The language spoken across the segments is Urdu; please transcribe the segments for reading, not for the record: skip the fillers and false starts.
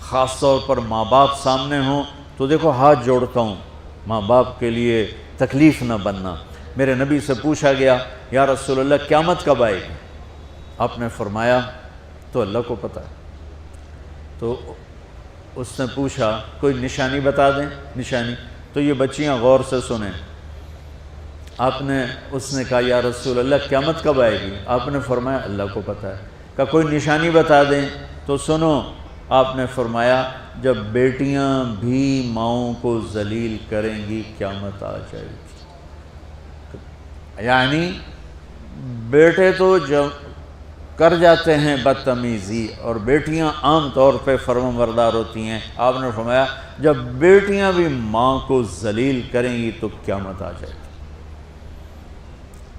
خاص طور پر ماں باپ سامنے ہوں تو دیکھو ہاتھ جوڑتا ہوں، ماں باپ کے لیے تکلیف نہ بننا۔ میرے نبی سے پوچھا گیا یا رسول اللہ قیامت کب آئے گی؟ آپ نے فرمایا تو اللہ کو پتہ ہے۔ تو اس نے پوچھا کوئی نشانی بتا دیں، نشانی؟ تو یہ بچیاں غور سے سنیں۔ اس نے کہا یا رسول اللہ قیامت کب آئے گی؟ آپ نے فرمایا اللہ کو پتہ ہے۔ کہا کوئی نشانی بتا دیں؟ تو سنو، آپ نے فرمایا جب بیٹیاں بھی ماؤں کو ذلیل کریں گی قیامت آ جائے گی۔ یعنی بیٹے تو جب کر جاتے ہیں بدتمیزی اور بیٹیاں عام طور پہ فرمانبردار ہوتی ہیں، آپ نے فرمایا جب بیٹیاں بھی ماں کو ذلیل کریں گی تو قیامت آ جائے گی۔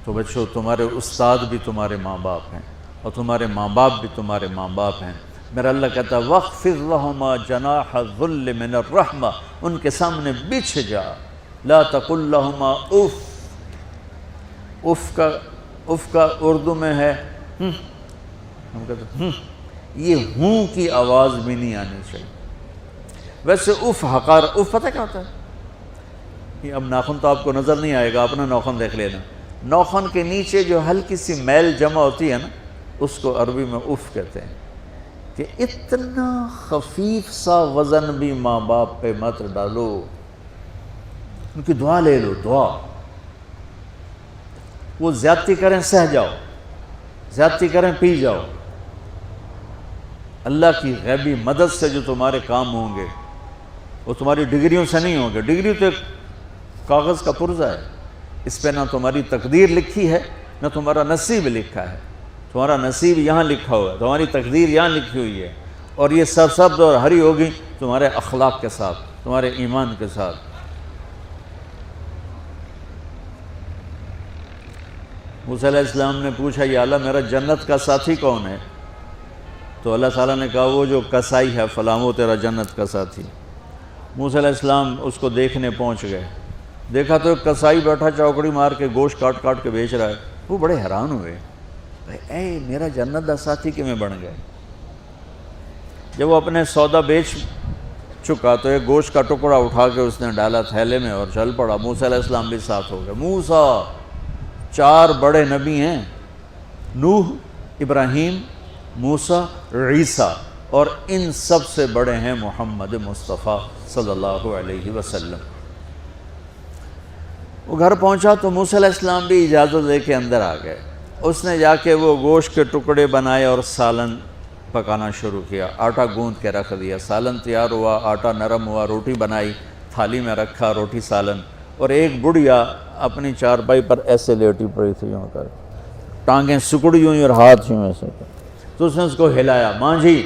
تو بچوں، تمہارے استاد بھی تمہارے ماں باپ ہیں اور تمہارے ماں باپ بھی تمہارے ماں باپ ہیں۔ میرا اللہ کہتا ہے وَاخْفِضْ لَهُمَا جَنَاحَ الذُّلِّ مِنَ الرَّحْمَةِ، ان کے سامنے بچھ جا، لا تقل لهما اف۔ اف کا اردو میں ہے ہم کہتے ہیں یہ ہوں کی آواز بھی نہیں آنی چاہیے۔ ویسے اف حقار، اف پتہ کیا ہوتا ہے؟ اب ناخن تو آپ کو نظر نہیں آئے گا، اپنا ناخن دیکھ لینا۔ ناخن کے نیچے جو ہلکی سی میل جمع ہوتی ہے نا، اس کو عربی میں اف کہتے ہیں۔ کہ اتنا خفیف سا وزن بھی ماں باپ پہ مت ڈالو، ان کی دعا لے لو، دعا۔ وہ زیادتی کریں سہ جاؤ، زیادتی کریں پی جاؤ۔ اللہ کی غیبی مدد سے جو تمہارے کام ہوں گے وہ تمہاری ڈگریوں سے نہیں ہوں گے۔ ڈگری تو ایک کاغذ کا پرزہ ہے، اس پہ نہ تمہاری تقدیر لکھی ہے نہ تمہارا نصیب لکھا ہے۔ تمہارا نصیب یہاں لکھا ہوا ہے، تمہاری تقدیر یہاں لکھی ہوئی ہے، اور یہ سرسبز اور ہری ہوگی تمہارے اخلاق کے ساتھ، تمہارے ایمان کے ساتھ۔ موسیٰ علیہ السلام نے پوچھا یا اللہ میرا جنت کا ساتھی کون ہے؟ تو اللہ تعالیٰ نے کہا وہ جو کسائی ہے فلاں وہ تیرا جنت کا ساتھی۔ موسیٰ علیہ السلام اس کو دیکھنے پہنچ گئے، دیکھا تو ایک کسائی بیٹھا چوکڑی مار کے گوشت کاٹ کاٹ کے بیچ رہا ہے۔ وہ بڑے حیران ہوئے، اے میرا جنت دا ساتھی کیویں بن گئے؟ جب وہ اپنے سودا بیچ چکا تو ایک گوشت کا ٹکڑا اٹھا کے اس نے ڈالا تھیلے میں اور چل پڑا۔ موسیٰ علیہ السلام بھی ساتھ ہو گئے۔ موسیٰ 4 بڑے نبی ہیں، نوح، ابراہیم، موسیٰ، عیسیٰ، اور ان سب سے بڑے ہیں محمد مصطفیٰ صلی اللہ علیہ وسلم۔ وہ گھر پہنچا تو موسیٰ علیہ السلام بھی اجازت لے کے اندر آ گئے۔ اس نے جا کے وہ گوشت کے ٹکڑے بنائے اور سالن پکانا شروع کیا۔ آٹا گوندھ کے رکھ دیا، سالن تیار ہوا، آٹا نرم ہوا، روٹی بنائی، تھالی میں رکھا روٹی سالن، اور ایک بڑھیا اپنی چارپائی پر ایسے لیٹی پڑی تھی، یوں کر ٹانگیں سکڑی ہوئی اور ہاتھ یوں ایسے کر۔ تو اس نے اس کو ہلایا، ماں جی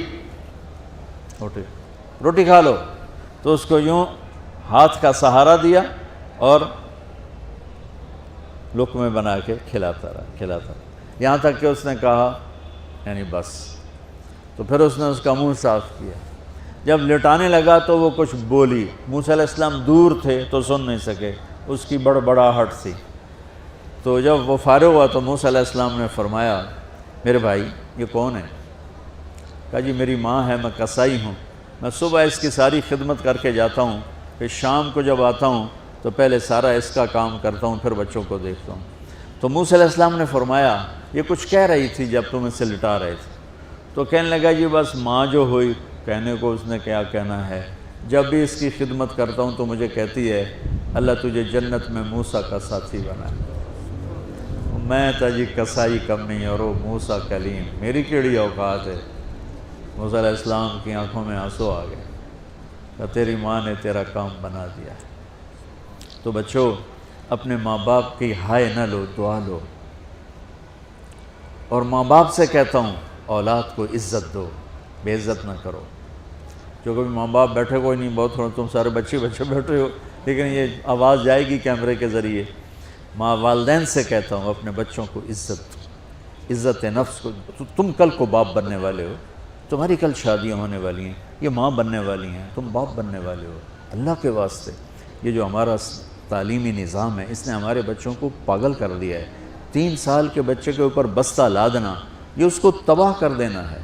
روٹی کھا لو۔ تو اس کو یوں ہاتھ کا سہارا دیا اور لقمے بنا کے کھلاتا رہا، یہاں تک کہ اس نے کہا یعنی بس۔ تو پھر اس نے اس کا منہ صاف کیا۔ جب لٹانے لگا تو وہ کچھ بولی، موسیٰ علیہ السلام دور تھے تو سن نہیں سکے، اس کی بڑبڑاہٹ تھی۔ تو جب وہ فارغ ہوا تو موسیٰ علیہ السلام نے فرمایا میرے بھائی یہ کون ہے؟ کہا جی میری ماں ہے، میں کسائی ہوں، میں صبح اس کی ساری خدمت کر کے جاتا ہوں، پھر شام کو جب آتا ہوں تو پہلے سارا اس کا کام کرتا ہوں، پھر بچوں کو دیکھتا ہوں۔ تو موسیٰ علیہ السلام نے فرمایا یہ کچھ کہہ رہی تھی جب تم اسے لٹا رہے تھے؟ تو کہنے لگا جی بس ماں جو ہوئی، کہنے کو اس نے کیا کہنا ہے، جب بھی اس کی خدمت کرتا ہوں تو مجھے کہتی ہے اللہ تجھے جنت میں موسیٰ کا ساتھی بنائے۔ میں تا جی کسائی کمی اور وہ موسیٰ کلیم، میری کیڑی اوقات ہے۔ موسیٰ علیہ السلام کی آنکھوں میں آنسو آ گئے کہ تیری ماں نے تیرا کام بنا دیا ہے۔ تو بچوں اپنے ماں باپ کی ہائے نہ لو، دعا لو۔ اور ماں باپ سے کہتا ہوں اولاد کو عزت دو، بے عزت نہ کرو۔ جو کبھی ماں باپ بیٹھے کوئی نہیں، بہت تھوڑا تم سارے بچے بیٹھے ہو، لیکن یہ آواز جائے گی کیمرے کے ذریعے۔ ماں والدین سے کہتا ہوں اپنے بچوں کو عزت نفس کو، تم کل کو باپ بننے والے ہو، تمہاری کل شادیاں ہونے والی ہیں، یہ ماں بننے والی ہیں، تم باپ بننے والے ہو۔ اللہ کے واسطے یہ جو ہمارا تعلیمی نظام ہے اس نے ہمارے بچوں کو پاگل کر دیا ہے۔ 3 سال کے بچے کے اوپر بستہ لادنا، یہ اس کو تباہ کر دینا ہے۔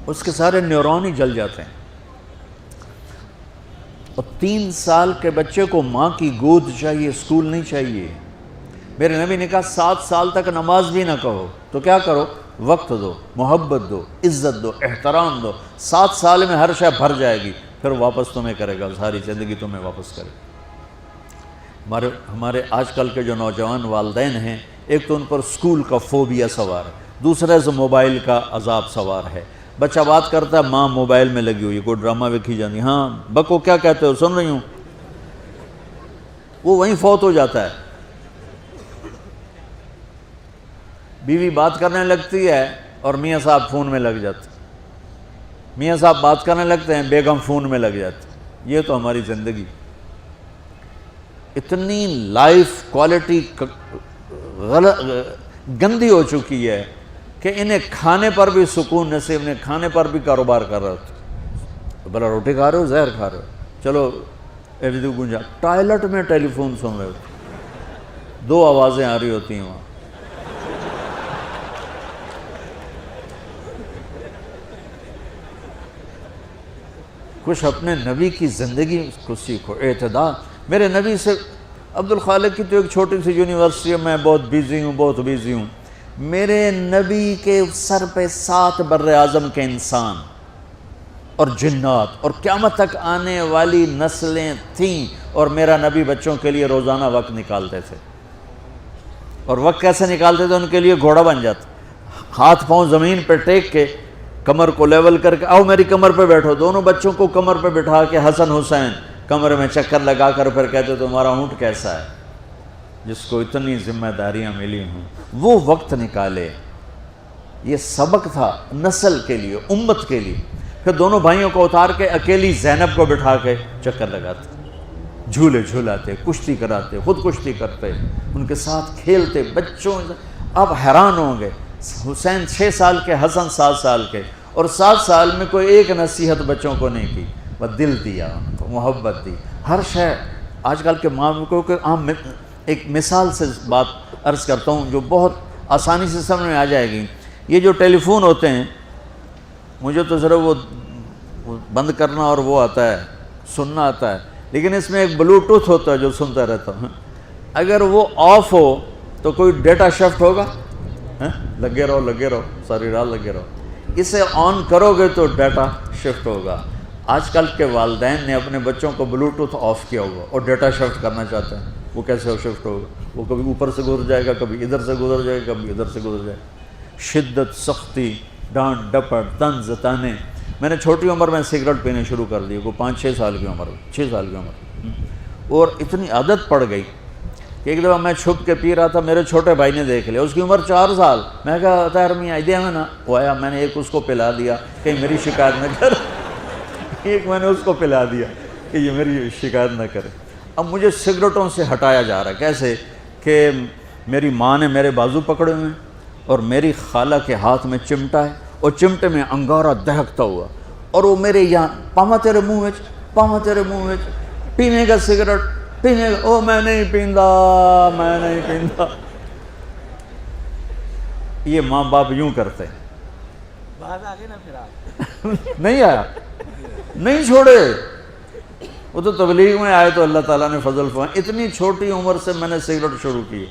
اس کے سارے نیورون ہی جل جاتے ہیں. اور 3 سال کے بچے کو ماں کی گود چاہیے، اسکول نہیں چاہیے. میرے نبی نے کہا 7 سال تک نماز بھی نہ کہو تو کیا کرو؟ وقت دو، محبت دو، عزت دو، احترام دو. 7 سال میں ہر شے بھر جائے گی، پھر واپس تمہیں کرے گا، ساری زندگی تمہیں واپس کرے گا. ہمارے آج کل کے جو نوجوان والدین ہیں، ایک تو ان پر اسکول کا فوبیا سوار ہے، دوسرے سے موبائل کا عذاب سوار ہے. بچہ بات کرتا ہے، ماں موبائل میں لگی ہوئی، کوئی ڈرامہ ویکھی جاتی، ہاں بکو کیا کہتے ہو، سن رہی ہوں. وہ وہیں فوت ہو جاتا ہے. بیوی بات کرنے لگتی ہے اور میاں صاحب فون میں لگ جاتے، میاں صاحب بات کرنے لگتے ہیں، بیگم فون میں لگ جاتی. یہ تو ہماری زندگی اتنی لائف کوالٹی گندی ہو چکی ہے کہ انہیں کھانے پر بھی سکون نصیب نہیں، کھانے پر بھی کاروبار کر رہے ہوتے. بلا روٹی کھا رہے ہو، زہر کھا رہے ہو، چلو ایویدو گنجا. ٹوائلٹ میں ٹیلی فون سن رہے ہوتے، 2 آوازیں آ رہی ہوتی ہیں وہاں. کچھ اپنے نبی کی زندگی کو سیکھو، اعتدال. میرے نبی سے عبد الخالق کی تو ایک چھوٹی سی یونیورسٹی ہے، میں بہت بیزی ہوں. میرے نبی کے سر پہ 7 بر اعظم کے انسان اور جنات اور قیامت تک آنے والی نسلیں تھیں، اور میرا نبی بچوں کے لیے روزانہ وقت نکالتے تھے. اور وقت کیسے نکالتے تھے؟ ان کے لیے گھوڑا بن جاتا، ہاتھ پاؤں زمین پہ ٹیک کے، کمر کو لیول کر کے، آؤ میری کمر پہ بیٹھو. دونوں بچوں کو کمر پہ بٹھا کے حسن حسین کمرے میں چکر لگا کر پھر کہتے تمہارا اونٹ کیسا ہے، جس کو اتنی ذمہ داریاں ملی ہوں. وہ وقت نکالے. یہ سبق تھا نسل کے لیے، امت کے لیے. پھر دونوں بھائیوں کو اتار کے اکیلی زینب کو بٹھا کے چکر لگاتے، جھولے جھولاتے، کشتی کراتے، خود کشتی کرتے، ان کے ساتھ کھیلتے. بچوں آپ حیران ہوں گے، حسین 6 سال کے، حسن 7 سال کے، اور 7 سال میں کوئی ایک نصیحت بچوں کو نہیں کی، بس دل دیا ان کو، محبت دی. ہر شے آج کل کے ماں کو کہ عام ایک مثال سے بات عرض کرتا ہوں جو بہت آسانی سے سمجھ میں آ جائے گی. یہ جو ٹیلی فون ہوتے ہیں، مجھے تو صرف وہ بند کرنا اور وہ آتا ہے، سننا آتا ہے، لیکن اس میں ایک بلوٹوتھ ہوتا ہے جو سنتا رہتا ہوں. اگر وہ آف ہو تو کوئی ڈیٹا شفٹ ہوگا؟ لگے رہو ساری رات لگے رہو. اسے آن کرو گے تو ڈیٹا شفٹ ہوگا. آج کل کے والدین نے اپنے بچوں کو بلوٹوتھ آف کیا ہوگا اور ڈیٹا شفٹ کرنا چاہتے ہیں. وہ کیسے شفٹ ہوگا؟ وہ کبھی اوپر سے گزر جائے گا، کبھی ادھر سے گزر جائے گا، کبھی ادھر سے گزر جائے گا. شدت، سختی، ڈانٹ ڈپٹ، طنز تانے. میں نے چھوٹی عمر میں سگریٹ پینے شروع کر دی، وہ 5-6 سال کی عمر، 6 سال کی عمر، اور اتنی عادت پڑ گئی کہ ایک دفعہ میں چھپ کے پی رہا تھا، میرے چھوٹے بھائی نے دیکھ لیا، اس کی عمر 4 سال. میں کہا طاہر میاں دیا میں نا، وہ آیا، میں نے ایک اس کو پلا دیا کہ میری شکایت نہ کر. ایک میں نے اس کو پلا دیا کہ یہ میری شکایت نہ کرے. اب مجھے سگریٹوں سے ہٹایا جا رہا ہے. کیسے کہ میری ماں نے میرے بازو پکڑے ہوئے ہیں اور میری خالہ کے ہاتھ میں چمٹا ہے اور چمٹے میں انگارہ دہکتا ہوا، اور وہ میرے یہاں پاما تیرے منہ میں پینے کا سگریٹ پینے کا. او میں نہیں پیندا. یہ ماں باپ یوں کرتے ہیں. بات آ گئی نا پھر آپ نہیں آیا، نہیں چھوڑے. وہ تو تبلیغ میں آئے تو اللہ تعالیٰ نے فضل فرمایا. اتنی چھوٹی عمر سے میں نے سگریٹ شروع کی.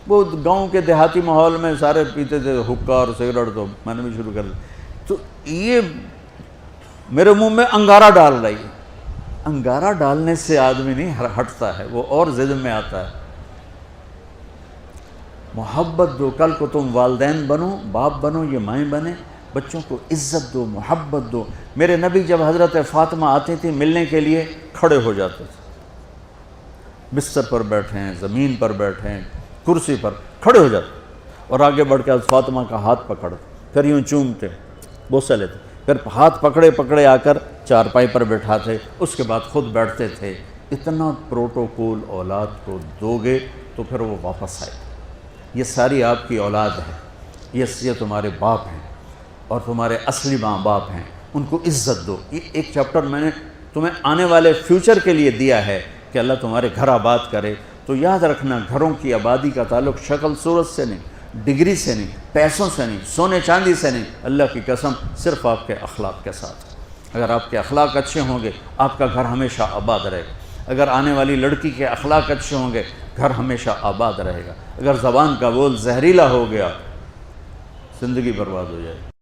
وہ گاؤں کے دیہاتی ماحول میں سارے پیتے تھے حکا اور سگریٹ، تو میں نے بھی شروع کر دی. تو یہ میرے منہ میں انگارہ ڈال رہی ہے. انگارہ ڈالنے سے آدمی نہیں ہٹتا ہے، وہ اور ضد میں آتا ہے. محبت دو. کل کو تم والدین بنو، باپ بنو، یہ مائیں بنے، بچوں کو عزت دو، محبت دو. میرے نبی جب حضرت فاطمہ آتی تھی ملنے کے لیے، کھڑے ہو جاتے تھے. بستر پر بیٹھے ہیں، زمین پر بیٹھے ہیں، کرسی پر کھڑے ہو جاتے اور آگے بڑھ کے فاطمہ کا ہاتھ پکڑتے، پھر یوں چومتے، بوسہ لیتے، پھر ہاتھ پکڑے آ کر چارپائی پر بٹھاتے، اس کے بعد خود بیٹھتے تھے. اتنا پروٹوکول اولاد کو دو گے تو پھر وہ واپس آئے. یہ ساری آپ کی اولاد ہے، یہ تمہارے باپ ہیں اور تمہارے اصلی ماں باپ ہیں. ان کو عزت دو. یہ ایک چیپٹر میں نے تمہیں آنے والے فیوچر کے لیے دیا ہے کہ اللہ تمہارے گھر آباد کرے. تو یاد رکھنا، گھروں کی آبادی کا تعلق شکل صورت سے نہیں، ڈگری سے نہیں، پیسوں سے نہیں، سونے چاندی سے نہیں، اللہ کی قسم صرف آپ کے اخلاق کے ساتھ۔ اگر آپ کے اخلاق اچھے ہوں گے آپ کا گھر ہمیشہ آباد رہے گا۔ اگر آنے والی لڑکی کے اخلاق اچھے ہوں گے گھر ہمیشہ آباد رہے گا۔ اگر زبان کا بول زہریلا ہو گیا زندگی برباد ہو جائے گی۔